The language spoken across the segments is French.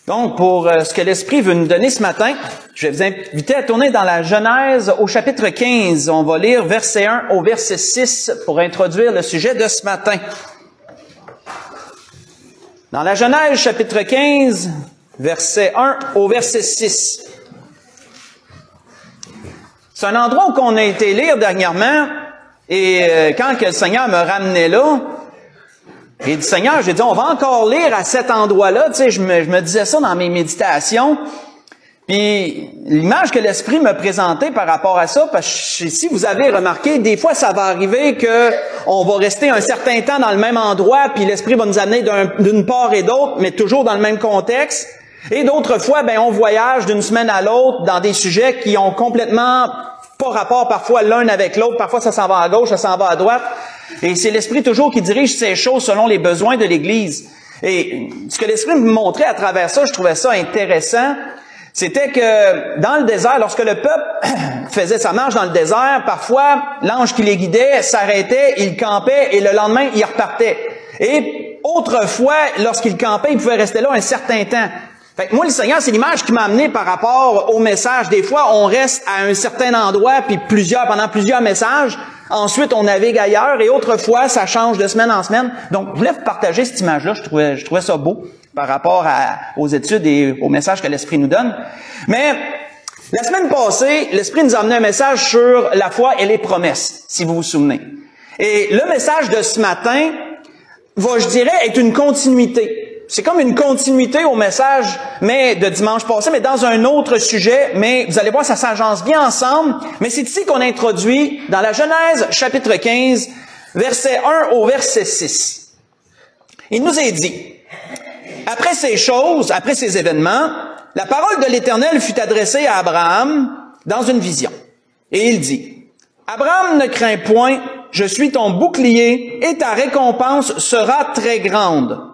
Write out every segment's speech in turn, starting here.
Donc, pour ce que l'Esprit veut nous donner ce matin, je vais vous inviter à tourner dans la Genèse au chapitre 15. On va lire verset 1 au verset 6 pour introduire le sujet de ce matin. Dans la Genèse chapitre 15, verset 1 au verset 6. C'est un endroit où on a été lire dernièrement, et quand que le Seigneur me ramenait là, j'ai dit, Seigneur, j'ai dit, on va encore lire à cet endroit-là. Tu sais, je me disais ça dans mes méditations. Puis, l'image que l'Esprit me présentait par rapport à ça, parce que si vous avez remarqué, des fois, ça va arriver que on va rester un certain temps dans le même endroit, puis l'Esprit va nous amener d'une part et d'autre, mais toujours dans le même contexte. Et d'autres fois, ben, on voyage d'une semaine à l'autre dans des sujets qui ont complètement pas rapport parfois l'un avec l'autre. Parfois, ça s'en va à gauche, ça s'en va à droite. Et c'est l'Esprit toujours qui dirige ces choses selon les besoins de l'Église. Et ce que l'Esprit me montrait à travers ça, je trouvais ça intéressant, c'était que dans le désert, lorsque le peuple faisait sa marche dans le désert, parfois, l'ange qui les guidait s'arrêtait, il campait et le lendemain, il repartait. Et autrefois, lorsqu'il campait, il pouvait rester là un certain temps. Fait que moi, le Seigneur, c'est l'image qui m'a amené par rapport au message. Des fois, on reste à un certain endroit, puis pendant plusieurs messages. Ensuite, on navigue ailleurs, et autrefois, ça change de semaine en semaine. Donc, je voulais vous partager cette image-là. Je trouvais ça beau par rapport aux études et au message que l'Esprit nous donne. Mais la semaine passée, l'Esprit nous a amené un message sur la foi et les promesses, si vous vous souvenez. Et le message de ce matin va, je dirais, être une continuité. C'est comme une continuité au message mais de dimanche passé, mais dans un autre sujet. Mais vous allez voir, ça s'agence bien ensemble. Mais c'est ici qu'on introduit dans la Genèse, chapitre 15, verset 1 au verset 6. Il nous est dit, après ces choses, après ces événements, la parole de l'Éternel fut adressée à Abraham dans une vision. Et il dit, Abraham, ne crains point, je suis ton bouclier et ta récompense sera très grande.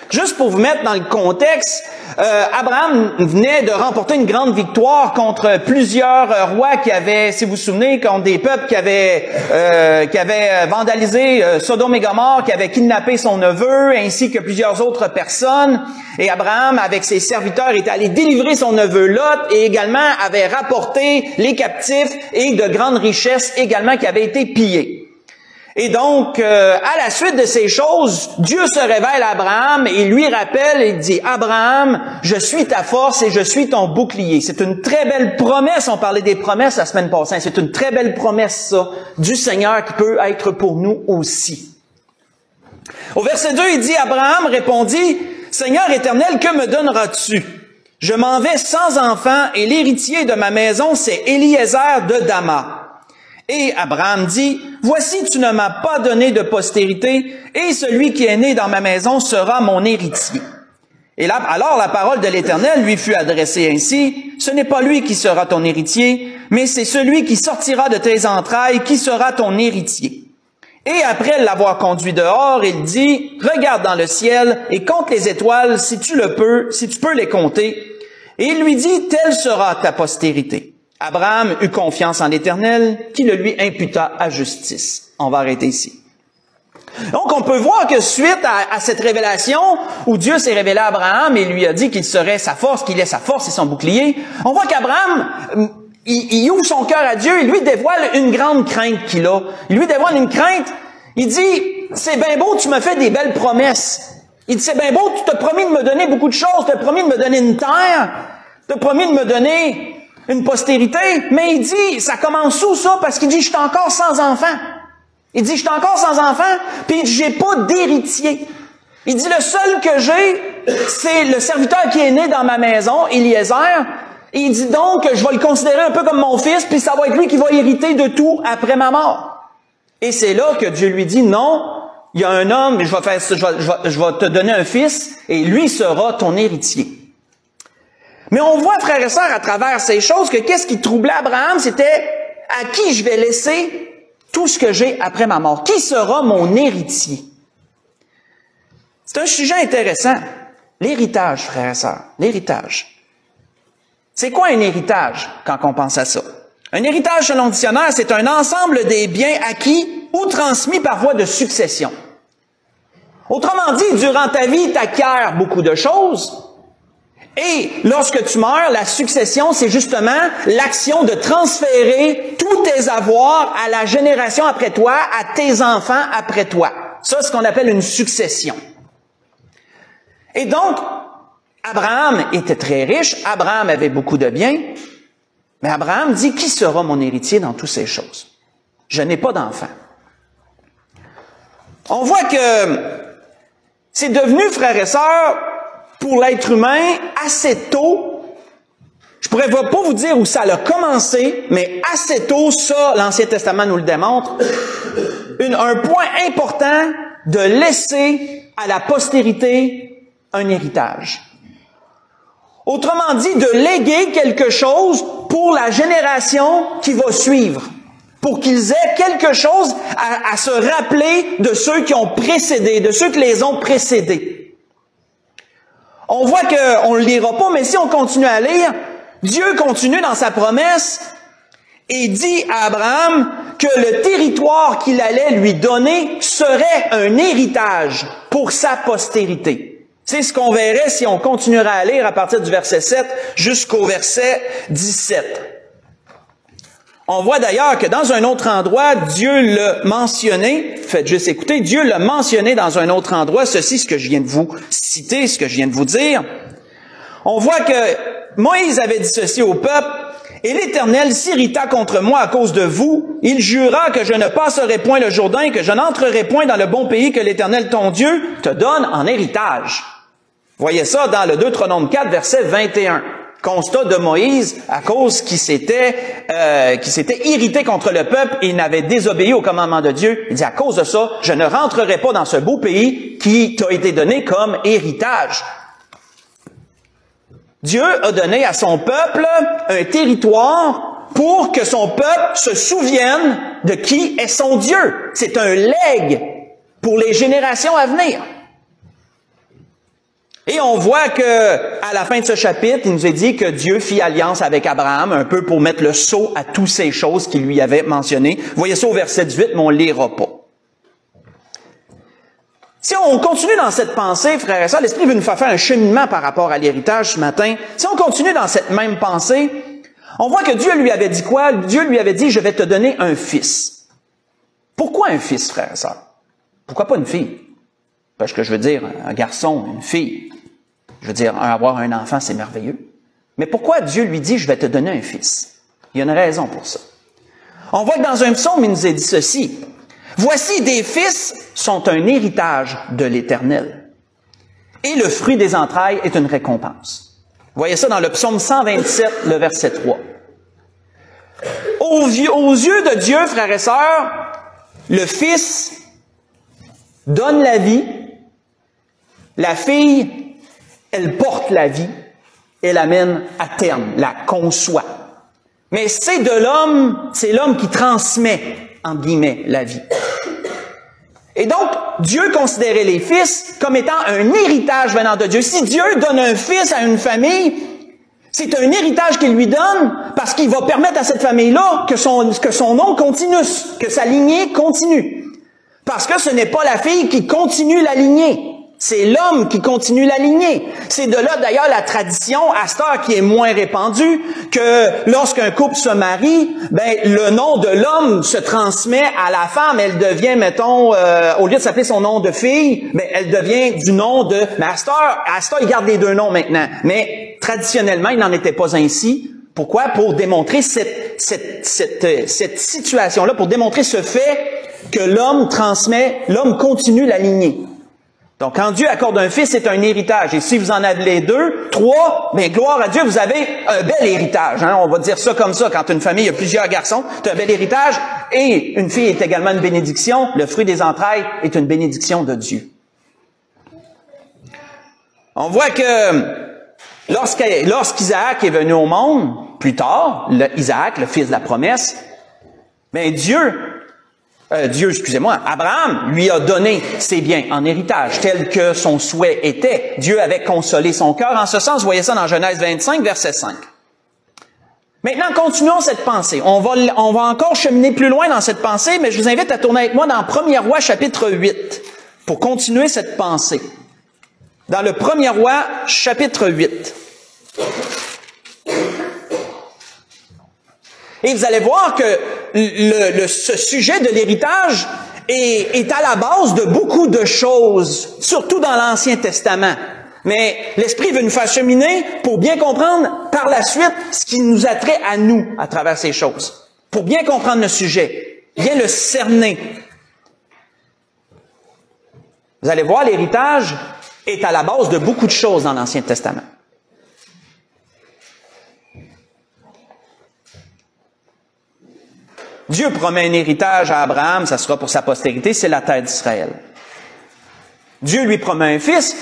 Juste pour vous mettre dans le contexte, Abraham venait de remporter une grande victoire contre plusieurs rois qui avaient, si vous vous souvenez, contre des peuples qui avaient vandalisé Sodome et Gomorrhe, qui avaient kidnappé son neveu, ainsi que plusieurs autres personnes. Et Abraham, avec ses serviteurs, était allé délivrer son neveu Lot et également avait rapporté les captifs et de grandes richesses également qui avaient été pillées. Et donc, à la suite de ces choses, Dieu se révèle à Abraham et lui rappelle et dit, Abraham, je suis ta force et je suis ton bouclier. C'est une très belle promesse. On parlait des promesses la semaine passée. C'est une très belle promesse, ça, du Seigneur qui peut être pour nous aussi. Au verset 2, il dit, Abraham répondit, Seigneur éternel, que me donneras-tu? Je m'en vais sans enfant et l'héritier de ma maison, c'est Éliézer de Dama. Et Abraham dit, voici, tu ne m'as pas donné de postérité, et celui qui est né dans ma maison sera mon héritier. Et là, alors la parole de l'Éternel lui fut adressée ainsi, ce n'est pas lui qui sera ton héritier, mais c'est celui qui sortira de tes entrailles qui sera ton héritier. Et après l'avoir conduit dehors, il dit, regarde dans le ciel et compte les étoiles si tu peux les compter. Et il lui dit, telle sera ta postérité. Abraham eut confiance en l'Éternel, qui le lui imputa à justice. On va arrêter ici. Donc, on peut voir que suite à cette révélation, où Dieu s'est révélé à Abraham et lui a dit qu'il serait sa force, qu'il est sa force et son bouclier, on voit qu'Abraham, il ouvre son cœur à Dieu et lui dévoile une grande crainte qu'il a. Il lui dévoile une crainte, il dit, c'est bien beau, tu me fais des belles promesses. Il dit, c'est bien beau, tu t'as promis de me donner beaucoup de choses, tu as promis de me donner une terre, tu as promis de me donner une postérité, mais il dit, ça commence où ça? Parce qu'il dit, je suis encore sans enfant. Il dit, je suis encore sans enfant, puis j'ai pas d'héritier. Il dit, le seul que j'ai, c'est le serviteur qui est né dans ma maison, Éliézer. Et il dit donc, je vais le considérer un peu comme mon fils, puis ça va être lui qui va hériter de tout après ma mort. Et c'est là que Dieu lui dit, non, il y a un homme, je vais te donner un fils, et lui sera ton héritier. Mais on voit, frères et sœurs, à travers ces choses, que qu'est-ce qui troublait Abraham, c'était à qui je vais laisser tout ce que j'ai après ma mort. Qui sera mon héritier? C'est un sujet intéressant. L'héritage, frères et sœurs, l'héritage. C'est quoi un héritage quand on pense à ça? Un héritage, selon le dictionnaire, c'est un ensemble des biens acquis ou transmis par voie de succession. Autrement dit, durant ta vie, tu acquiers beaucoup de choses. Et lorsque tu meurs, la succession, c'est justement l'action de transférer tous tes avoirs à la génération après toi, à tes enfants après toi. Ça, c'est ce qu'on appelle une succession. Et donc, Abraham était très riche, Abraham avait beaucoup de biens, mais Abraham dit, qui sera mon héritier dans toutes ces choses? Je n'ai pas d'enfant. On voit que c'est devenu, frères et sœurs, pour l'être humain, assez tôt. Je pourrais pas vous dire où ça a commencé, mais assez tôt, ça, l'Ancien Testament nous le démontre, un point important de laisser à la postérité un héritage. Autrement dit, de léguer quelque chose pour la génération qui va suivre, pour qu'ils aient quelque chose à se rappeler de ceux qui ont précédé, de ceux qui les ont précédés. On voit qu'on ne le lira pas, mais si on continue à lire, Dieu continue dans sa promesse et dit à Abraham que le territoire qu'il allait lui donner serait un héritage pour sa postérité. C'est ce qu'on verrait si on continuera à lire à partir du verset 7 jusqu'au verset 17. On voit d'ailleurs que dans un autre endroit, Dieu l'a mentionné, faites juste écouter, Dieu l'a mentionné dans un autre endroit, ceci, ce que je viens de vous citer, ce que je viens de vous dire. On voit que Moïse avait dit ceci au peuple, « Et l'Éternel s'irrita contre moi à cause de vous. Il jura que je ne passerai point le Jourdain, que je n'entrerai point dans le bon pays que l'Éternel ton Dieu te donne en héritage. » Voyez ça dans le Deutéronome 4, verset 21. Constat de Moïse à cause qu'il s'était irrité contre le peuple et il n'avait désobéi au commandement de Dieu. Il dit, à cause de ça, je ne rentrerai pas dans ce beau pays qui t'a été donné comme héritage. Dieu a donné à son peuple un territoire pour que son peuple se souvienne de qui est son Dieu. C'est un legs pour les générations à venir. Et on voit que, à la fin de ce chapitre, il nous est dit que Dieu fit alliance avec Abraham, un peu pour mettre le sceau à toutes ces choses qu'il lui avait mentionnées. Vous voyez ça au verset 18, mais on ne lira pas. Si on continue dans cette pensée, frères et sœurs, l'Esprit veut nous faire un cheminement par rapport à l'héritage ce matin. Si on continue dans cette même pensée, on voit que Dieu lui avait dit quoi? Dieu lui avait dit, je vais te donner un fils. Pourquoi un fils, frères et sœurs? Pourquoi pas une fille? Parce que je veux dire, un garçon, une fille. Je veux dire, avoir un enfant, c'est merveilleux. Mais pourquoi Dieu lui dit, je vais te donner un fils? Il y a une raison pour ça. On voit que dans un psaume, il nous est dit ceci. Voici, des fils sont un héritage de l'Éternel. Et le fruit des entrailles est une récompense. Vous voyez ça dans le psaume 127, le verset 3. Aux yeux de Dieu, frères et sœurs, le fils donne la vie, la fille, elle porte la vie et l'amène à terme, la conçoit. Mais c'est l'homme qui transmet, entre guillemets, la vie. Et donc, Dieu considérait les fils comme étant un héritage venant de Dieu. Si Dieu donne un fils à une famille, c'est un héritage qu'il lui donne parce qu'il va permettre à cette famille-là que son nom continue, que sa lignée continue. Parce que ce n'est pas la fille qui continue la lignée. C'est l'homme qui continue la lignée. C'est de là, d'ailleurs, la tradition, à cette heure, qui est moins répandue, que lorsqu'un couple se marie, le nom de l'homme se transmet à la femme. Elle devient, mettons, au lieu de s'appeler son nom de fille, elle devient du nom de... Mais à cette heure, il garde les deux noms maintenant. Mais traditionnellement, il n'en était pas ainsi. Pourquoi? Pour démontrer cette situation-là, pour démontrer ce fait que l'homme continue la lignée. Donc, quand Dieu accorde un fils, c'est un héritage. Et si vous en avez deux, trois, gloire à Dieu, vous avez un bel héritage. Hein? On va dire ça comme ça. Quand une famille a plusieurs garçons, tu as un bel héritage. Et une fille est également une bénédiction. Le fruit des entrailles est une bénédiction de Dieu. On voit que lorsqu'Isaac est venu au monde, plus tard, Isaac, le fils de la promesse, Abraham lui a donné ses biens en héritage, tel que son souhait était. Dieu avait consolé son cœur. En ce sens, vous voyez ça dans Genèse 25, verset 5. Maintenant, continuons cette pensée. On va encore cheminer plus loin dans cette pensée, mais je vous invite à tourner avec moi dans 1er Roi, chapitre 8, pour continuer cette pensée. Dans le 1er Roi, chapitre 8. Et vous allez voir que ce sujet de l'héritage est à la base de beaucoup de choses, surtout dans l'Ancien Testament. Mais l'Esprit veut nous faire cheminer pour bien comprendre par la suite ce qui nous a trait à nous à travers ces choses. Pour bien comprendre le sujet, bien le cerner. Vous allez voir, l'héritage est à la base de beaucoup de choses dans l'Ancien Testament. Dieu promet un héritage à Abraham, ça sera pour sa postérité, c'est la terre d'Israël. Dieu lui promet un fils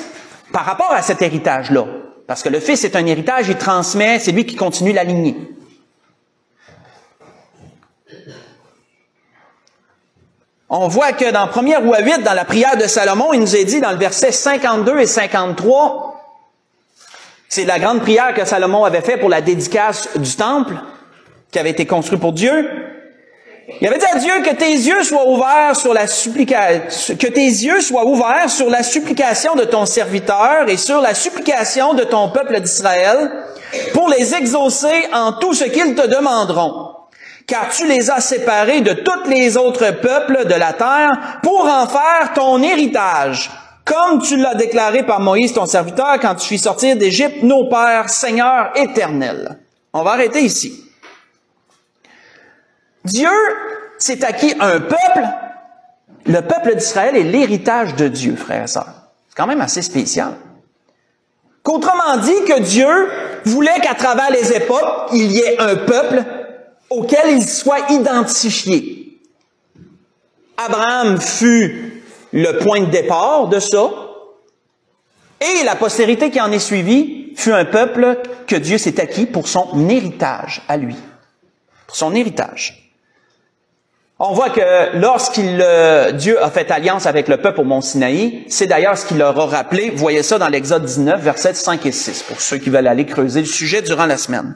par rapport à cet héritage-là. Parce que le fils est un héritage, il transmet, c'est lui qui continue la lignée. On voit que dans 1er Roi 8, dans la prière de Salomon, il nous est dit dans le verset 52 et 53, c'est la grande prière que Salomon avait fait pour la dédicace du temple, qui avait été construit pour Dieu. Il avait dit à Dieu que tes yeux soient ouverts sur la supplication de ton serviteur et sur la supplication de ton peuple d'Israël pour les exaucer en tout ce qu'ils te demanderont. Car tu les as séparés de tous les autres peuples de la terre pour en faire ton héritage, comme tu l'as déclaré par Moïse ton serviteur quand tu fis sortir d'Égypte nos pères, Seigneur éternel. On va arrêter ici. Dieu s'est acquis un peuple. Le peuple d'Israël est l'héritage de Dieu, frères et sœurs. C'est quand même assez spécial. Qu'autrement dit, que Dieu voulait qu'à travers les époques, il y ait un peuple auquel il soit identifié. Abraham fut le point de départ de ça, et la postérité qui en est suivie fut un peuple que Dieu s'est acquis pour son héritage à lui. Pour son héritage. On voit que Dieu a fait alliance avec le peuple au mont Sinaï, c'est d'ailleurs ce qu'il leur a rappelé. Vous voyez ça dans l'Exode 19, versets 5 et 6, pour ceux qui veulent aller creuser le sujet durant la semaine.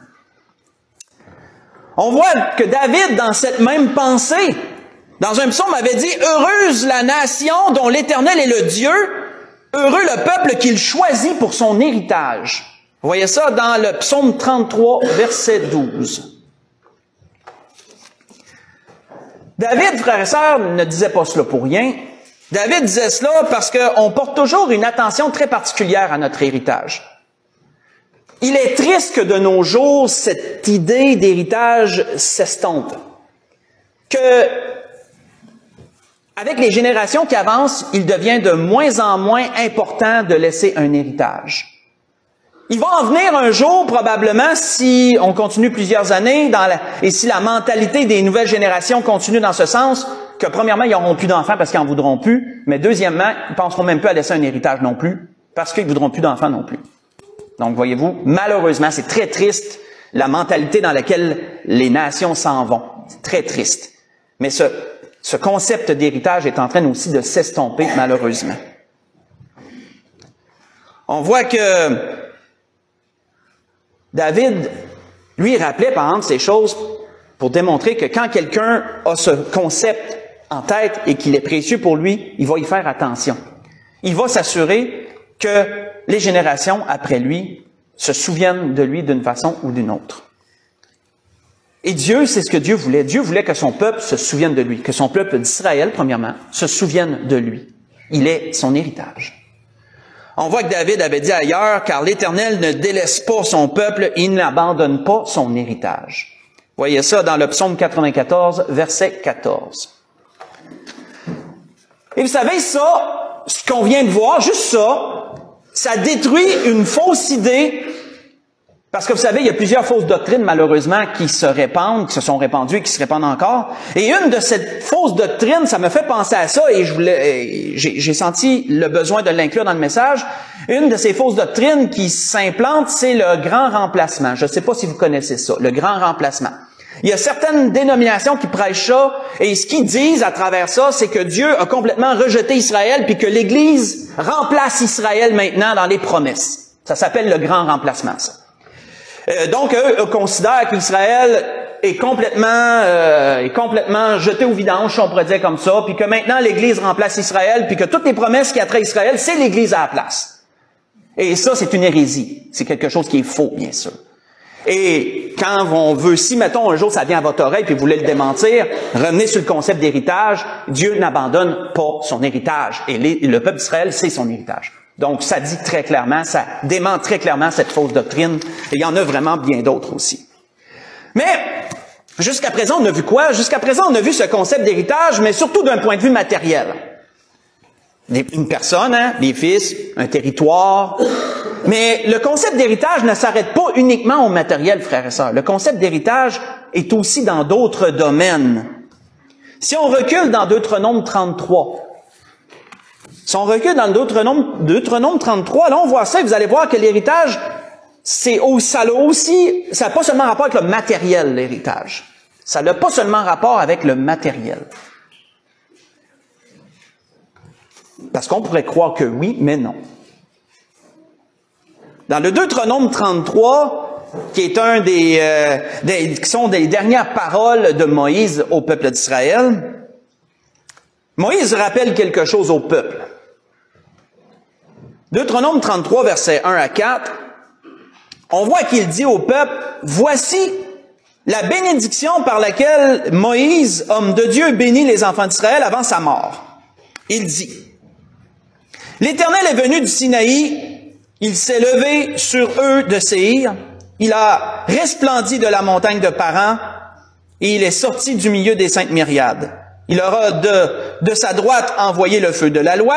On voit que David, dans cette même pensée, dans un psaume, avait dit « Heureuse la nation dont l'Éternel est le Dieu, heureux le peuple qu'il choisit pour son héritage. » Vous voyez ça dans le psaume 33, verset 12. David, frères et sœurs, ne disait pas cela pour rien. David disait cela parce qu'on porte toujours une attention très particulière à notre héritage. Il est triste que de nos jours, cette idée d'héritage s'estompe. Que, avec les générations qui avancent, il devient de moins en moins important de laisser un héritage. Il va en venir un jour, probablement, si on continue plusieurs années, et si la mentalité des nouvelles générations continue dans ce sens, que premièrement, ils n'auront plus d'enfants parce qu'ils n'en voudront plus, mais deuxièmement, ils ne penseront même plus à laisser un héritage non plus, parce qu'ils ne voudront plus d'enfants non plus. Donc, voyez-vous, malheureusement, c'est très triste, la mentalité dans laquelle les nations s'en vont. C'est très triste. Mais ce concept d'héritage est en train aussi de s'estomper, malheureusement. On voit que David, lui, rappelait, par exemple, ces choses pour démontrer que quand quelqu'un a ce concept en tête et qu'il est précieux pour lui, il va y faire attention. Il va s'assurer que les générations après lui se souviennent de lui d'une façon ou d'une autre. Et Dieu, c'est ce que Dieu voulait. Dieu voulait que son peuple se souvienne de lui, que son peuple d'Israël, premièrement, se souvienne de lui. Il est son héritage. On voit que David avait dit ailleurs, car l'Éternel ne délaisse pas son peuple et n'abandonne pas son héritage. Voyez ça dans le psaume 94, verset 14. Et vous savez, ça, ce qu'on vient de voir, juste ça détruit une fausse idée. Parce que vous savez, il y a plusieurs fausses doctrines, malheureusement, qui se répandent, qui se sont répandues et qui se répandent encore. Et une de ces fausses doctrines, ça me fait penser à ça et j'ai senti le besoin de l'inclure dans le message. Une de ces fausses doctrines qui s'implante, c'est le grand remplacement. Je ne sais pas si vous connaissez ça, le grand remplacement. Il y a certaines dénominations qui prêchent ça et ce qu'ils disent à travers ça, c'est que Dieu a complètement rejeté Israël puis que l'Église remplace Israël maintenant dans les promesses. Ça s'appelle le grand remplacement, ça. Donc, eux considèrent qu'Israël est complètement jeté au vidange, si on pourrait dire comme ça, puis que maintenant l'Église remplace Israël, puis que toutes les promesses qui attraient Israël, c'est l'Église à la place. Et ça, c'est une hérésie. C'est quelque chose qui est faux, bien sûr. Et quand on veut, si mettons un jour ça vient à votre oreille puis vous voulez le démentir, revenez sur le concept d'héritage. Dieu n'abandonne pas son héritage. Et le peuple d'Israël, c'est son héritage. Donc ça dit très clairement, ça dément très clairement cette fausse doctrine. Et il y en a vraiment bien d'autres aussi. Mais jusqu'à présent, on a vu quoi? Jusqu'à présent, on a vu ce concept d'héritage, mais surtout d'un point de vue matériel. Une personne, hein, des fils, un territoire. Mais le concept d'héritage ne s'arrête pas uniquement au matériel, frères et sœurs. Le concept d'héritage est aussi dans d'autres domaines. Si on recule dans Deutéronome 33, Deutéronome 33, là on voit ça et vous allez voir que l'héritage, ça n'a pas seulement rapport avec le matériel, l'héritage. Ça n'a pas seulement rapport avec le matériel. Parce qu'on pourrait croire que oui, mais non. Dans le Deutéronome 33, qui est qui sont des dernières paroles de Moïse au peuple d'Israël, Moïse rappelle quelque chose au peuple. Deutéronome 33, versets 1 à 4, on voit qu'il dit au peuple, « Voici la bénédiction par laquelle Moïse, homme de Dieu, bénit les enfants d'Israël avant sa mort. » Il dit, « L'Éternel est venu du Sinaï, il s'est levé sur eux de Séhir, il a resplendi de la montagne de Paran, et il est sorti du milieu des saintes myriades. Il aura de sa droite envoyé le feu de la loi.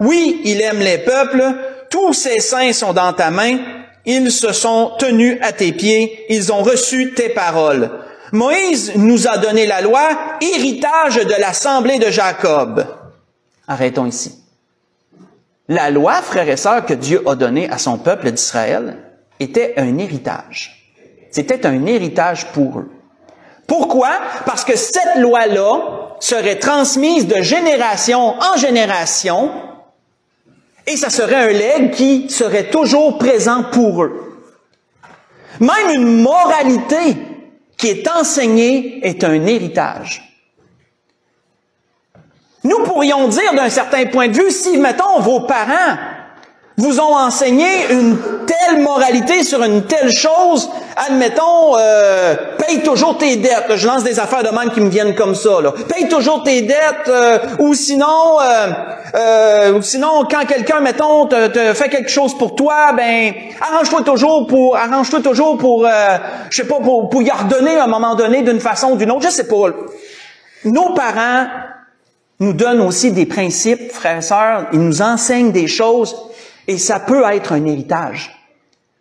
Oui, il aime les peuples, tous ses saints sont dans ta main, ils se sont tenus à tes pieds, ils ont reçu tes paroles. Moïse nous a donné la loi, héritage de l'assemblée de Jacob. » Arrêtons ici. La loi, frères et sœurs, que Dieu a donnée à son peuple d'Israël était un héritage. C'était un héritage pour eux. Pourquoi? Parce que cette loi-là serait transmise de génération en génération et ça serait un legs qui serait toujours présent pour eux. Même une moralité qui est enseignée est un héritage. Nous pourrions dire d'un certain point de vue, si, mettons, vos parents vous ont enseigné une telle moralité sur une telle chose, admettons, paye toujours tes dettes. Je lance des affaires de même qui me viennent comme ça. Là. Paye toujours tes dettes, ou sinon, quand quelqu'un, mettons, te fait quelque chose pour toi, ben, arrange-toi toujours pour, je sais pas, pour y redonner à un moment donné d'une façon ou d'une autre. Je sais pas. Nos parents nous donnent aussi des principes, frères et sœurs. Ils nous enseignent des choses. Et ça peut être un héritage.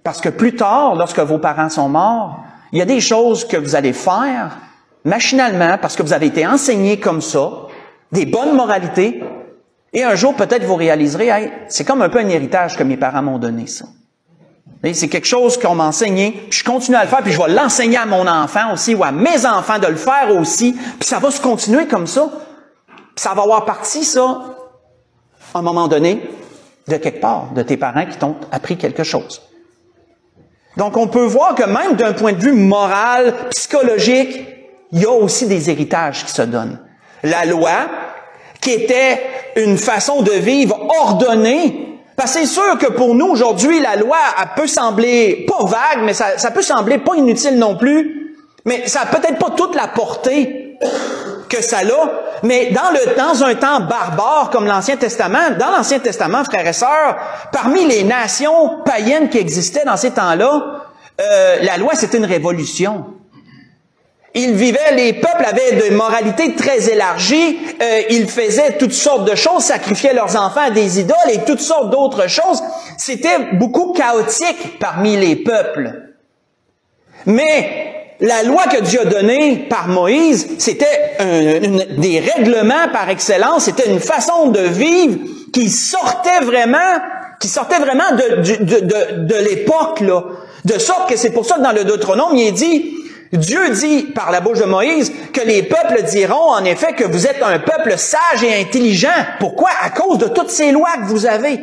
Parce que plus tard, lorsque vos parents sont morts, il y a des choses que vous allez faire machinalement parce que vous avez été enseigné comme ça, des bonnes moralités, et un jour peut-être vous réaliserez, hey, c'est comme un peu un héritage que mes parents m'ont donné, ça. C'est quelque chose qu'on m'a enseigné, puis je continue à le faire, puis je vais l'enseigner à mon enfant aussi, ou à mes enfants de le faire aussi, puis ça va se continuer comme ça. Puis ça va avoir parti, ça, à un moment donné, de quelque part, de tes parents qui t'ont appris quelque chose. Donc, on peut voir que même d'un point de vue moral, psychologique, il y a aussi des héritages qui se donnent. La loi, qui était une façon de vivre ordonnée, parce que c'est sûr que pour nous, aujourd'hui, la loi, elle peut sembler pas vague, mais ça peut sembler pas inutile non plus, mais ça n'a peut-être pas toute la portée que ça a, mais dans un temps barbare comme l'Ancien Testament, dans l'Ancien Testament, frères et sœurs, parmi les nations païennes qui existaient dans ces temps-là, la loi, c'était une révolution. Les peuples avaient des moralités très élargies, ils faisaient toutes sortes de choses, sacrifiaient leurs enfants à des idoles et toutes sortes d'autres choses. C'était beaucoup chaotique parmi les peuples. Mais la loi que Dieu a donnée par Moïse, c'était des règlements par excellence, c'était une façon de vivre qui sortait vraiment de l'époque, là. De sorte que c'est pour ça que dans le Deutéronome, il est dit, Dieu dit par la bouche de Moïse que les peuples diront en effet que vous êtes un peuple sage et intelligent. Pourquoi? À cause de toutes ces lois que vous avez.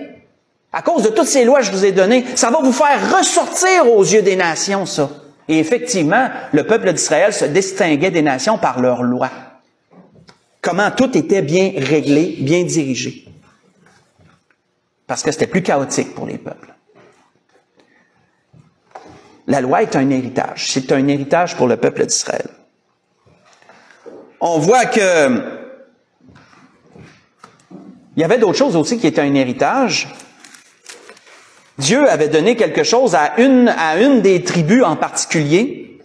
À cause de toutes ces lois que je vous ai données. Ça va vous faire ressortir aux yeux des nations, ça. Et effectivement, le peuple d'Israël se distinguait des nations par leurs lois. Comment tout était bien réglé, bien dirigé. Parce que c'était plus chaotique pour les peuples. La loi est un héritage. C'est un héritage pour le peuple d'Israël. On voit que il y avait d'autres choses aussi qui étaient un héritage. Dieu avait donné quelque chose à une des tribus en particulier,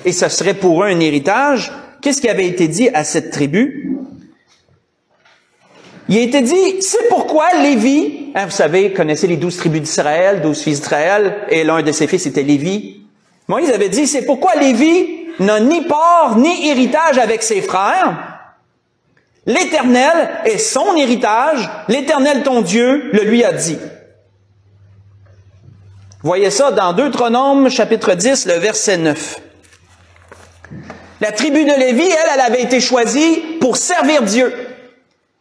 et ce serait pour eux un héritage. Qu'est-ce qui avait été dit à cette tribu? Il a été dit, c'est pourquoi Lévi, vous savez, connaissez les 12 tribus d'Israël, 12 fils d'Israël, et l'un de ses fils était Lévi. Moïse avait dit, c'est pourquoi Lévi n'a ni part ni héritage avec ses frères. L'Éternel est son héritage, l'Éternel ton Dieu le lui a dit. Voyez ça dans Deutéronome, chapitre 10, le verset 9. La tribu de Lévi, elle avait été choisie pour servir Dieu.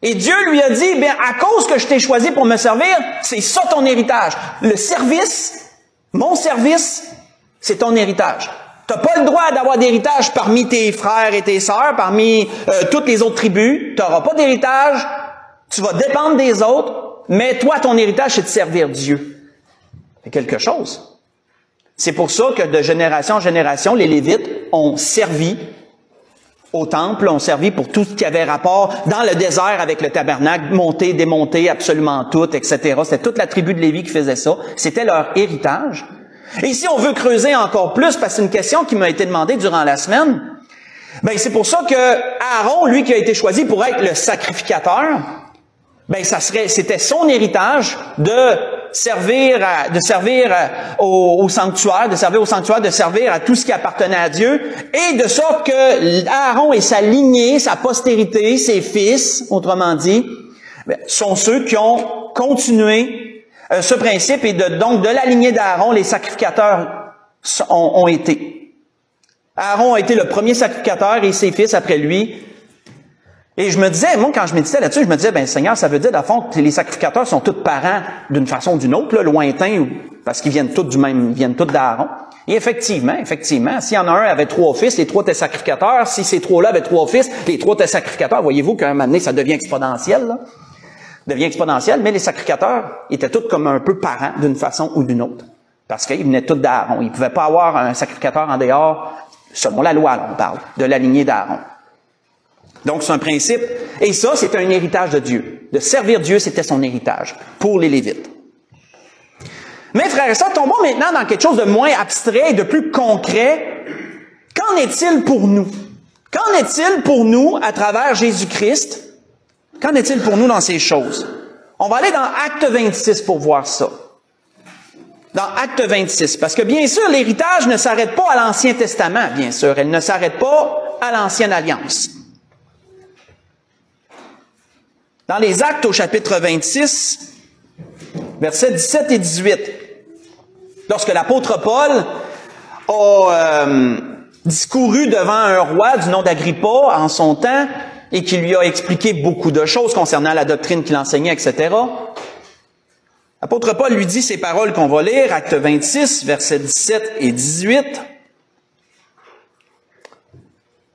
Et Dieu lui a dit, bien, à cause que je t'ai choisi pour me servir, c'est ça ton héritage. Le service, mon service, c'est ton héritage. Tu n'as pas le droit d'avoir d'héritage parmi tes frères et tes sœurs, parmi toutes les autres tribus. Tu n'auras pas d'héritage. Tu vas dépendre des autres. Mais toi, ton héritage, c'est de servir Dieu. C'est quelque chose. C'est pour ça que de génération en génération, les Lévites ont servi au temple, ont servi pour tout ce qui avait rapport dans le désert avec le tabernacle, monter, démonter, absolument tout, etc. C'était toute la tribu de Lévi qui faisait ça. C'était leur héritage. Et si on veut creuser encore plus, parce que c'est une question qui m'a été demandée durant la semaine, ben c'est pour ça que Aaron, lui qui a été choisi pour être le sacrificateur, ben c'était son héritage de servir au sanctuaire, de servir à tout ce qui appartenait à Dieu, et de sorte que Aaron et sa lignée, sa postérité, ses fils, autrement dit, sont ceux qui ont continué ce principe, et donc de la lignée d'Aaron, les sacrificateurs ont été. Aaron a été le premier sacrificateur et ses fils après lui. Et je me disais, moi, quand je méditais là-dessus, je me disais, ben Seigneur, ça veut dire, dans le fond, que les sacrificateurs sont tous parents d'une façon ou d'une autre, là, lointains, parce qu'ils viennent tous ils viennent tous d'Aaron. Et effectivement, s'il y en a un avait 3 fils, les 3 étaient sacrificateurs. Si ces 3-là avaient 3 fils, les 3 étaient sacrificateurs. Voyez-vous qu'à un moment donné, ça devient exponentiel, là. Mais les sacrificateurs étaient tous comme un peu parents d'une façon ou d'une autre. Parce qu'ils venaient tous d'Aaron. Ils ne pouvaient pas avoir un sacrificateur en dehors, selon la loi, là, on parle, de la lignée d'Aaron. Donc, c'est un principe. Et ça, c'est un héritage de Dieu. De servir Dieu, c'était son héritage pour les Lévites. Mais frères et sœurs, tombons maintenant dans quelque chose de moins abstrait et de plus concret. Qu'en est-il pour nous? Qu'en est-il pour nous à travers Jésus-Christ? Qu'en est-il pour nous dans ces choses? On va aller dans Acte 26 pour voir ça. Dans Acte 26. Parce que bien sûr, l'héritage ne s'arrête pas à l'Ancien Testament, bien sûr. Elle ne s'arrête pas à l'Ancienne Alliance. Dans les Actes au chapitre 26, versets 17 et 18, lorsque l'apôtre Paul a discouru devant un roi du nom d'Agrippa en son temps, et qui lui a expliqué beaucoup de choses concernant la doctrine qu'il enseignait, etc. L'apôtre Paul lui dit ces paroles qu'on va lire, Acte 26, versets 17 et 18.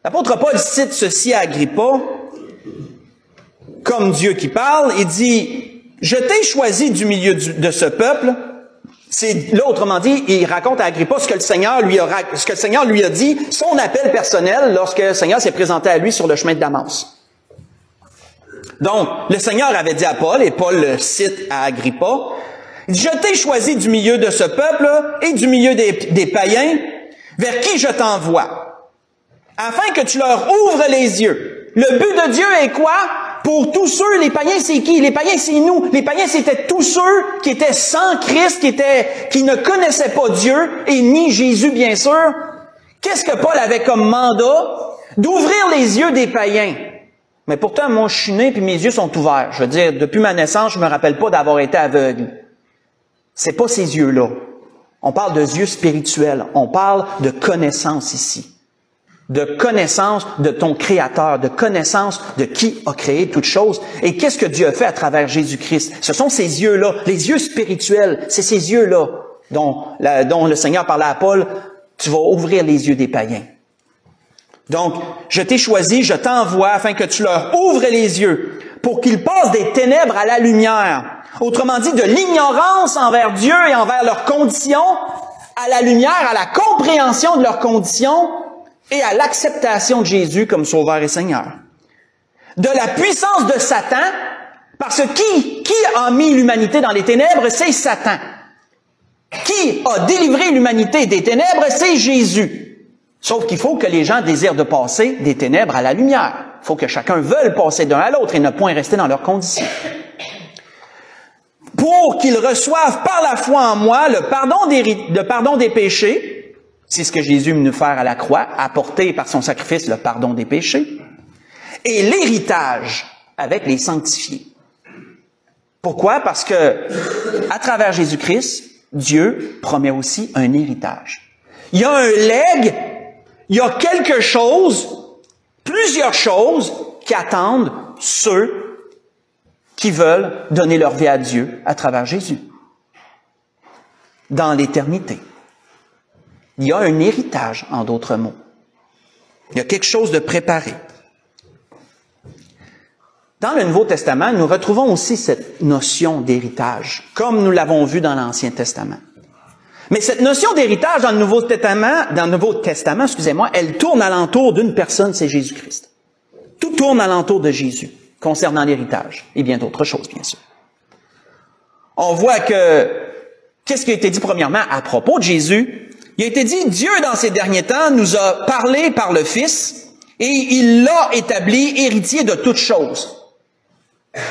L'apôtre Paul cite ceci à Agrippa, comme Dieu qui parle, il dit, « Je t'ai choisi du milieu de ce peuple. » Là, autrement dit, il raconte à Agrippa ce que le Seigneur lui a dit, son appel personnel lorsque le Seigneur s'est présenté à lui sur le chemin de Damas. Donc, le Seigneur avait dit à Paul, et Paul le cite à Agrippa, « Je t'ai choisi du milieu de ce peuple et du milieu des païens, vers qui je t'envoie, afin que tu leur ouvres les yeux. » Le but de Dieu est quoi? Pour tous ceux, les païens, c'est qui? Les païens, c'est nous. Les païens, c'était tous ceux qui étaient sans Christ, qui ne connaissaient pas Dieu, et ni Jésus, bien sûr. Qu'est-ce que Paul avait comme mandat? D'ouvrir les yeux des païens. Mais pourtant, moi, je suis né, puis mes yeux sont ouverts. Je veux dire, depuis ma naissance, je me rappelle pas d'avoir été aveugle. C'est pas ces yeux-là. On parle de yeux spirituels. On parle de connaissance ici. De connaissance de ton Créateur, de connaissance de qui a créé toutes choses. Et qu'est-ce que Dieu a fait à travers Jésus-Christ? Ce sont ces yeux-là, les yeux spirituels. C'est ces yeux-là dont le Seigneur parlait à Paul. Tu vas ouvrir les yeux des païens. Donc, je t'ai choisi, je t'envoie afin que tu leur ouvres les yeux pour qu'ils passent des ténèbres à la lumière. Autrement dit, de l'ignorance envers Dieu et envers leurs conditions à la lumière, à la compréhension de leurs conditions et à l'acceptation de Jésus comme Sauveur et Seigneur. De la puissance de Satan, parce que qui a mis l'humanité dans les ténèbres? C'est Satan. Qui a délivré l'humanité des ténèbres? C'est Jésus. Sauf qu'il faut que les gens désirent de passer des ténèbres à la lumière. Il faut que chacun veuille passer d'un à l'autre et ne point rester dans leurs conditions. Pour qu'ils reçoivent par la foi en moi le pardon des péchés, c'est ce que Jésus est venu faire à la croix, apporter par son sacrifice le pardon des péchés, et l'héritage avec les sanctifiés. Pourquoi? Parce que, à travers Jésus-Christ, Dieu promet aussi un héritage. Il y a un legs, il y a quelque chose, plusieurs choses qui attendent ceux qui veulent donner leur vie à Dieu à travers Jésus. Dans l'éternité. Il y a un héritage, en d'autres mots. Il y a quelque chose de préparé. Dans le Nouveau Testament, nous retrouvons aussi cette notion d'héritage, comme nous l'avons vu dans l'Ancien Testament. Mais cette notion d'héritage dans le Nouveau Testament, excusez-moi, elle tourne alentour d'une personne, c'est Jésus-Christ. Tout tourne alentour de Jésus, concernant l'héritage, et bien d'autres choses, bien sûr. On voit que, qu'est-ce qui a été dit premièrement à propos de Jésus? Il a été dit, Dieu, dans ces derniers temps, nous a parlé par le Fils, et il l'a établi héritier de toutes choses.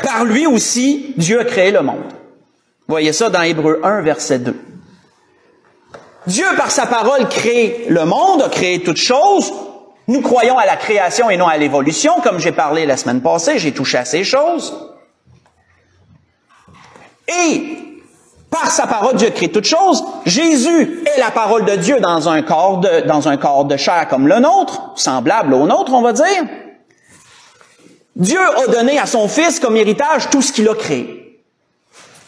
Par lui aussi, Dieu a créé le monde. Vous voyez ça dans Hébreux 1, verset 2. Dieu, par sa parole, crée le monde, a créé toutes choses. Nous croyons à la création et non à l'évolution, comme j'ai parlé la semaine passée, j'ai touché à ces choses. Et, par sa parole, Dieu crée toutes choses. Jésus est la parole de Dieu dans un corps de chair comme le nôtre, semblable au nôtre, on va dire. Dieu a donné à son Fils comme héritage tout ce qu'il a créé.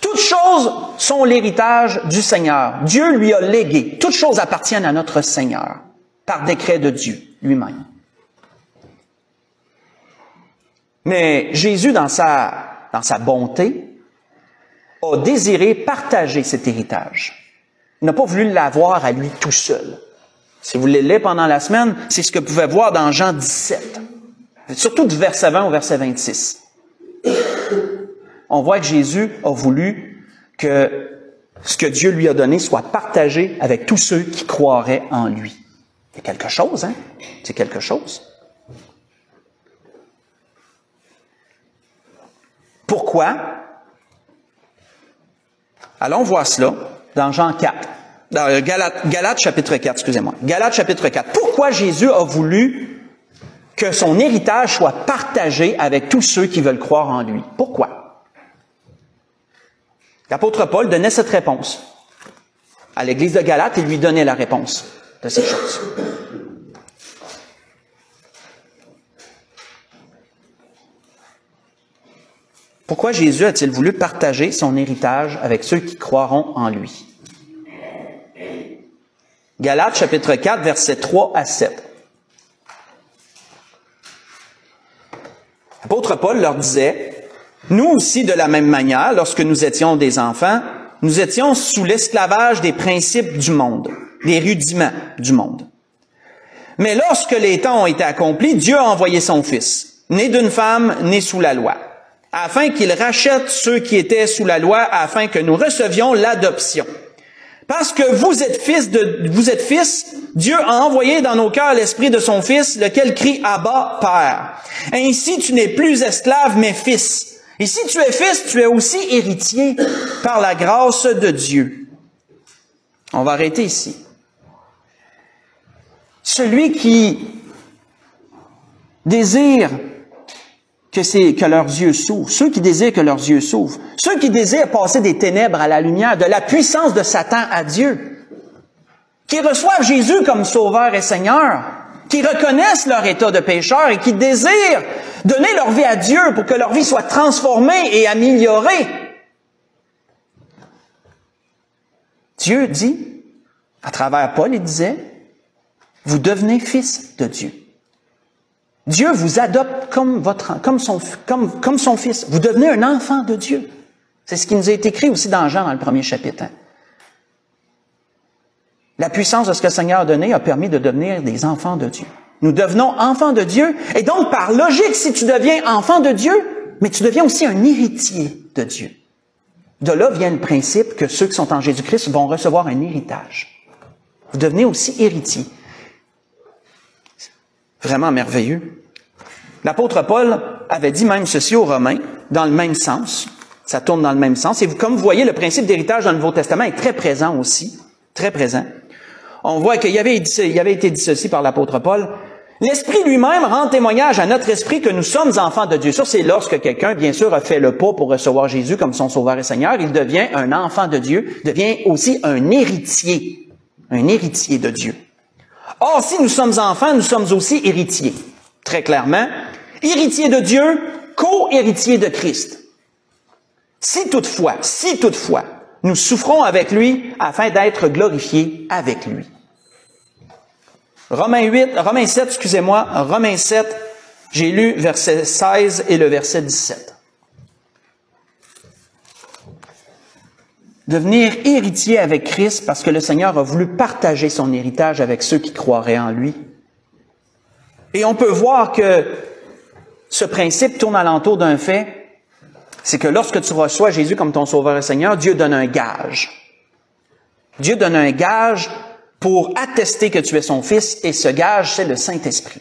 Toutes choses sont l'héritage du Seigneur. Dieu lui a légué. Toutes choses appartiennent à notre Seigneur, par décret de Dieu lui-même. Mais Jésus, dans sa bonté, a désiré partager cet héritage. Il n'a pas voulu l'avoir à lui tout seul. Si vous les lisez pendant la semaine, c'est ce que vous pouvez voir dans Jean 17. Surtout du verset 20 au verset 26. On voit que Jésus a voulu que ce que Dieu lui a donné soit partagé avec tous ceux qui croiraient en lui. C'est quelque chose, hein? C'est quelque chose. Pourquoi? Allons voir cela dans Jean 4. Dans Galates chapitre 4, excusez-moi. Galates chapitre 4. Pourquoi Jésus a voulu que son héritage soit partagé avec tous ceux qui veulent croire en lui? Pourquoi? L'apôtre Paul donnait cette réponse à l'église de Galates et lui donnait la réponse de ces choses. Pourquoi Jésus a-t-il voulu partager son héritage avec ceux qui croiront en lui? Galates chapitre 4, versets 3 à 7. L'apôtre Paul leur disait, « Nous aussi, de la même manière, lorsque nous étions des enfants, nous étions sous l'esclavage des principes du monde, des rudiments du monde. Mais lorsque les temps ont été accomplis, Dieu a envoyé son Fils, né d'une femme, né sous la loi, afin qu'il rachète ceux qui étaient sous la loi, afin que nous recevions l'adoption. Parce que vous êtes fils, Dieu a envoyé dans nos cœurs l'esprit de son Fils, lequel crie Abba, Père. Ainsi tu n'es plus esclave, mais fils. Et si tu es fils, tu es aussi héritier par la grâce de Dieu. » On va arrêter ici. Celui qui désire que leurs yeux s'ouvrent, ceux qui désirent que leurs yeux s'ouvrent, ceux qui désirent passer des ténèbres à la lumière, de la puissance de Satan à Dieu, qui reçoivent Jésus comme Sauveur et Seigneur, qui reconnaissent leur état de pécheur et qui désirent donner leur vie à Dieu pour que leur vie soit transformée et améliorée. Dieu dit, à travers Paul, il disait, vous devenez fils de Dieu. Dieu vous adopte comme son fils. Vous devenez un enfant de Dieu. C'est ce qui nous a été écrit aussi dans Jean, dans le premier chapitre. La puissance de ce que le Seigneur a donné a permis de devenir des enfants de Dieu. Nous devenons enfants de Dieu. Et donc, par logique, si tu deviens enfant de Dieu, mais tu deviens aussi un héritier de Dieu. De là vient le principe que ceux qui sont en Jésus-Christ vont recevoir un héritage. Vous devenez aussi héritier. Vraiment merveilleux. L'apôtre Paul avait dit même ceci aux Romains, dans le même sens. Ça tourne dans le même sens. Et comme vous voyez, le principe d'héritage dans le Nouveau Testament est très présent aussi. Très présent. On voit qu'il y avait été dit ceci par l'apôtre Paul. L'Esprit lui-même rend témoignage à notre esprit que nous sommes enfants de Dieu. Ça, c'est lorsque quelqu'un, bien sûr, a fait le pas pour recevoir Jésus comme son Sauveur et Seigneur. Il devient un enfant de Dieu, devient aussi un héritier de Dieu. Or, si nous sommes enfants, nous sommes aussi héritiers. Très clairement, héritiers de Dieu, co-héritiers de Christ. Si toutefois, nous souffrons avec lui afin d'être glorifiés avec lui. Romains 7, j'ai lu verset 16 et le verset 17. Devenir héritier avec Christ parce que le Seigneur a voulu partager son héritage avec ceux qui croiraient en lui. Et on peut voir que ce principe tourne alentour d'un fait, c'est que lorsque tu reçois Jésus comme ton Sauveur et Seigneur, Dieu donne un gage. Dieu donne un gage pour attester que tu es son Fils, et ce gage, c'est le Saint-Esprit,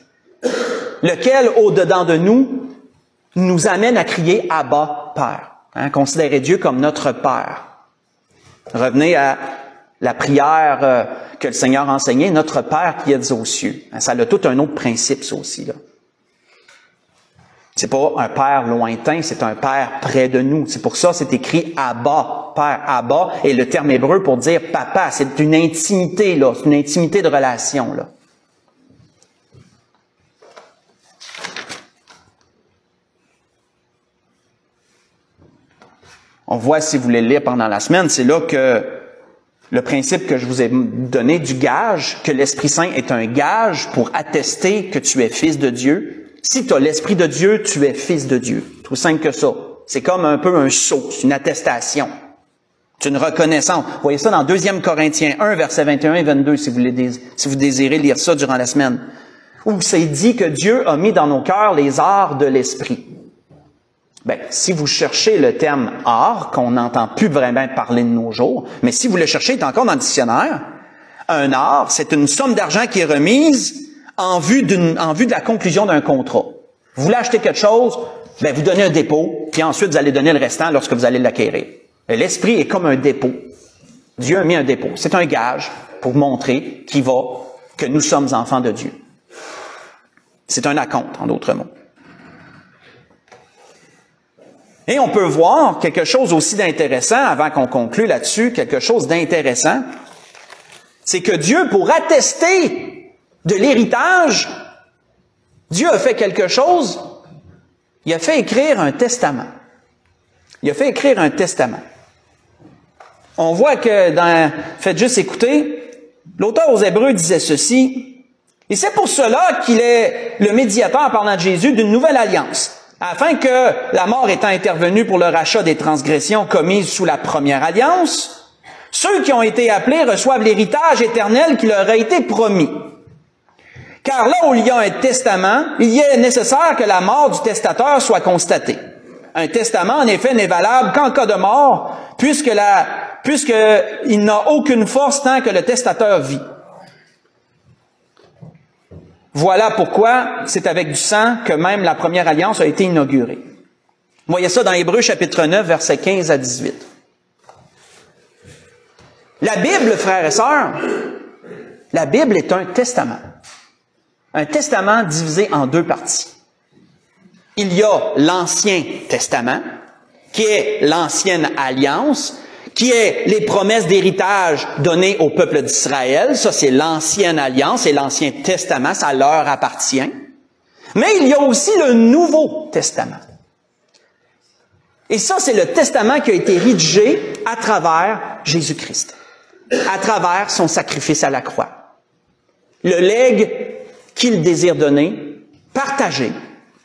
lequel, au-dedans de nous, nous amène à crier « Abba, Père ». Considérez Dieu comme notre Père. Revenez à la prière que le Seigneur a enseignée, « Notre Père qui êtes aux cieux ». Ça a tout un autre principe, ça aussi, là. C'est pas un Père lointain, c'est un Père près de nous. C'est pour ça c'est écrit Abba, Père. Abba est le terme hébreu pour dire papa. C'est une intimité, là. C'est une intimité de relation, là. On voit, si vous voulez le lire pendant la semaine, c'est là que le principe que je vous ai donné du gage, que l'Esprit Saint est un gage pour attester que tu es fils de Dieu. Si tu as l'Esprit de Dieu, tu es fils de Dieu. C'est aussi simple que ça. C'est comme un peu un sceau, c'est une attestation. C'est une reconnaissance. Vous voyez ça dans 2 Corinthiens 1, versets 21 et 22, si vous désirez lire ça durant la semaine. Où c'est dit que Dieu a mis dans nos cœurs les arts de l'Esprit. Ben, si vous cherchez le terme art, qu'on n'entend plus vraiment parler de nos jours, mais si vous le cherchez, il est encore dans le dictionnaire. Un art, c'est une somme d'argent qui est remise en vue de la conclusion d'un contrat. Vous voulez acheter quelque chose, ben vous donnez un dépôt, puis ensuite vous allez donner le restant lorsque vous allez l'acquérir. L'esprit est comme un dépôt. Dieu a mis un dépôt. C'est un gage pour montrer que nous sommes enfants de Dieu. C'est un acompte, en d'autres mots. Et on peut voir quelque chose aussi d'intéressant, avant qu'on conclue là-dessus, quelque chose d'intéressant, c'est que Dieu, pour attester de l'héritage, Dieu a fait quelque chose, il a fait écrire un testament. Il a fait écrire un testament. On voit que faites juste écouter, l'auteur aux Hébreux disait ceci, et c'est pour cela qu'il est le médiateur parlant de Jésus d'une nouvelle alliance, afin que, la mort étant intervenue pour le rachat des transgressions commises sous la première alliance, ceux qui ont été appelés reçoivent l'héritage éternel qui leur a été promis. Car là où il y a un testament, il est nécessaire que la mort du testateur soit constatée. Un testament, en effet, n'est valable qu'en cas de mort, puisqu'il n'a aucune force tant que le testateur vit. Voilà pourquoi c'est avec du sang que même la première alliance a été inaugurée. Vous voyez ça dans Hébreux chapitre 9, versets 15 à 18. La Bible, frères et sœurs, la Bible est un testament. Un testament divisé en 2 parties. Il y a l'Ancien Testament, qui est l'ancienne alliance, qui est les promesses d'héritage données au peuple d'Israël. Ça, c'est l'ancienne alliance et l'Ancien Testament, ça leur appartient. Mais il y a aussi le Nouveau Testament. Et ça, c'est le testament qui a été rédigé à travers Jésus-Christ, à travers son sacrifice à la croix. Le legs qu'il désire donner, partager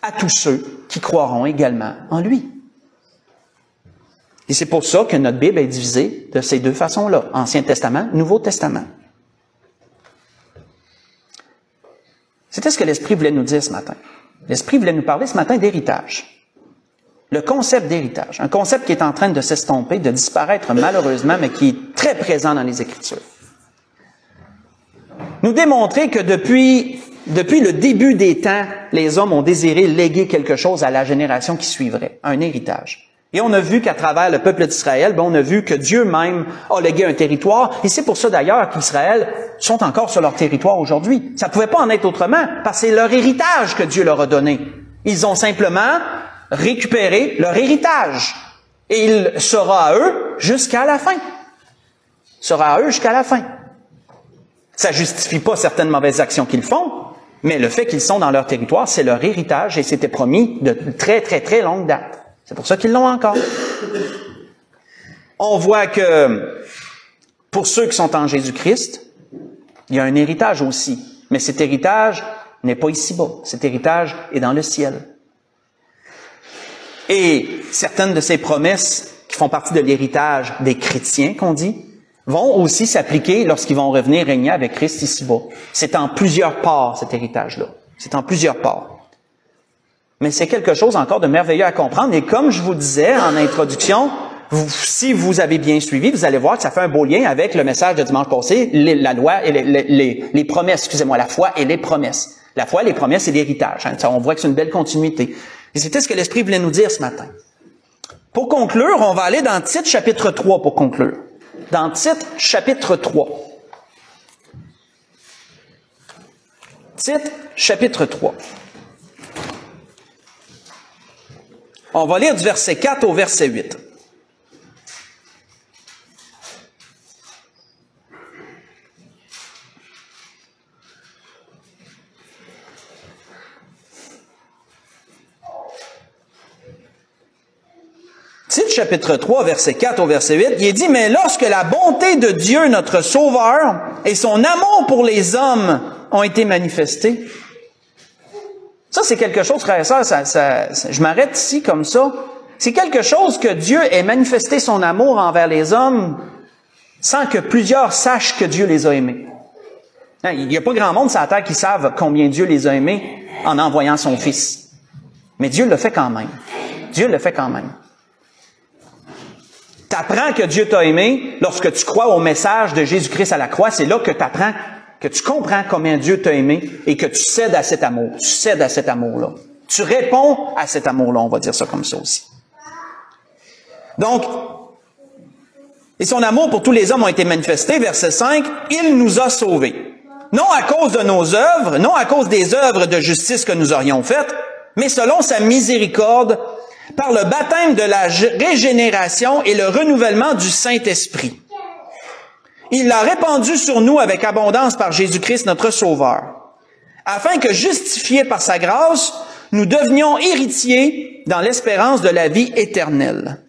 à tous ceux qui croiront également en lui. Et c'est pour ça que notre Bible est divisée de ces 2 façons-là, Ancien Testament, Nouveau Testament. C'était ce que l'Esprit voulait nous dire ce matin. L'Esprit voulait nous parler ce matin d'héritage. Le concept d'héritage. Un concept qui est en train de s'estomper, de disparaître malheureusement, mais qui est très présent dans les Écritures. Nous démontrer que depuis le début des temps, les hommes ont désiré léguer quelque chose à la génération qui suivrait, un héritage. Et on a vu qu'à travers le peuple d'Israël, on a vu que Dieu même a légué un territoire. Et c'est pour ça d'ailleurs qu'Israël sont encore sur leur territoire aujourd'hui. Ça ne pouvait pas en être autrement, parce que c'est leur héritage que Dieu leur a donné. Ils ont simplement récupéré leur héritage. Et il sera à eux jusqu'à la fin. Il sera à eux jusqu'à la fin. Ça justifie pas certaines mauvaises actions qu'ils font, mais le fait qu'ils sont dans leur territoire, c'est leur héritage et c'était promis de très, très, très longue date. C'est pour ça qu'ils l'ont encore. On voit que pour ceux qui sont en Jésus-Christ, il y a un héritage aussi. Mais cet héritage n'est pas ici-bas. Cet héritage est dans le ciel. Et certaines de ces promesses qui font partie de l'héritage des chrétiens, qu'on dit, vont aussi s'appliquer lorsqu'ils vont revenir régner avec Christ ici-bas. C'est en plusieurs parts, cet héritage-là. C'est en plusieurs parts. Mais c'est quelque chose encore de merveilleux à comprendre. Et comme je vous disais en introduction, si vous avez bien suivi, vous allez voir que ça fait un beau lien avec le message de dimanche passé, la loi et les promesses, excusez-moi, la foi et les promesses. La foi, les promesses et l'héritage. On voit que c'est une belle continuité. Et c'était ce que l'Esprit voulait nous dire ce matin. Pour conclure, on va aller dans Tite chapitre 3 pour conclure. Dans Tite chapitre 3. Tite chapitre 3. On va lire du verset 4 au verset 8. Tite chapitre 3, verset 4 au verset 8, il est dit, « Mais lorsque la bonté de Dieu, notre Sauveur, et son amour pour les hommes ont été manifestés. » Ça, c'est quelque chose, frère et sœurs, je m'arrête ici comme ça. C'est quelque chose que Dieu ait manifesté son amour envers les hommes sans que plusieurs sachent que Dieu les a aimés. Il n'y a pas grand monde sur la terre qui savent combien Dieu les a aimés en envoyant son Fils. Mais Dieu le fait quand même. Dieu le fait quand même. Tu apprends que Dieu t'a aimé lorsque tu crois au message de Jésus-Christ à la croix. C'est là que tu apprends, que tu comprends combien Dieu t'a aimé et que tu cèdes à cet amour. Tu cèdes à cet amour-là. Tu réponds à cet amour-là, on va dire ça comme ça aussi. Donc, et son amour pour tous les hommes a été manifesté, verset 5, « Il nous a sauvés. Non à cause de nos œuvres, non à cause des œuvres de justice que nous aurions faites, mais selon sa miséricorde, par le baptême de la régénération et le renouvellement du Saint-Esprit. Il l'a répandu sur nous avec abondance par Jésus-Christ notre Sauveur, afin que, justifiés par sa grâce, nous devenions héritiers dans l'espérance de la vie éternelle.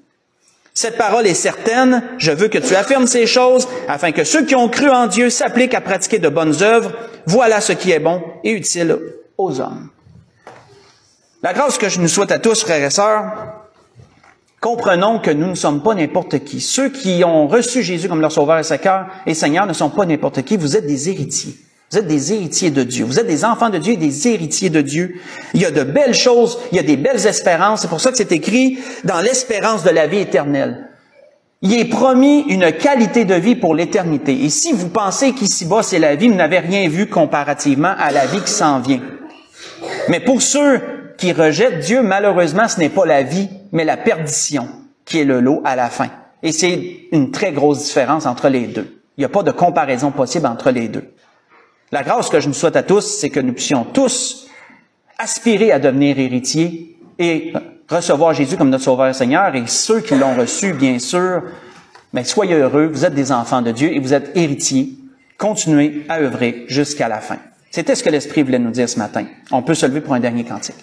Cette parole est certaine, je veux que tu affirmes ces choses, afin que ceux qui ont cru en Dieu s'appliquent à pratiquer de bonnes œuvres. Voilà ce qui est bon et utile aux hommes. » La grâce que je nous souhaite à tous, frères et sœurs, comprenons que nous ne sommes pas n'importe qui. Ceux qui ont reçu Jésus comme leur Sauveur et Seigneur ne sont pas n'importe qui. Vous êtes des héritiers. Vous êtes des héritiers de Dieu. Vous êtes des enfants de Dieu et des héritiers de Dieu. Il y a de belles choses, il y a des belles espérances. C'est pour ça que c'est écrit dans l'espérance de la vie éternelle. Il est promis une qualité de vie pour l'éternité. Et si vous pensez qu'ici-bas c'est la vie, vous n'avez rien vu comparativement à la vie qui s'en vient. Mais pour ceux qui rejettent Dieu, malheureusement, ce n'est pas la vie, mais la perdition qui est le lot à la fin. Et c'est une très grosse différence entre les deux. Il n'y a pas de comparaison possible entre les deux. La grâce que je nous souhaite à tous, c'est que nous puissions tous aspirer à devenir héritiers et recevoir Jésus comme notre Sauveur et Seigneur. Et ceux qui l'ont reçu, bien sûr, mais soyez heureux, vous êtes des enfants de Dieu et vous êtes héritiers. Continuez à œuvrer jusqu'à la fin. C'était ce que l'Esprit voulait nous dire ce matin. On peut se lever pour un dernier cantique.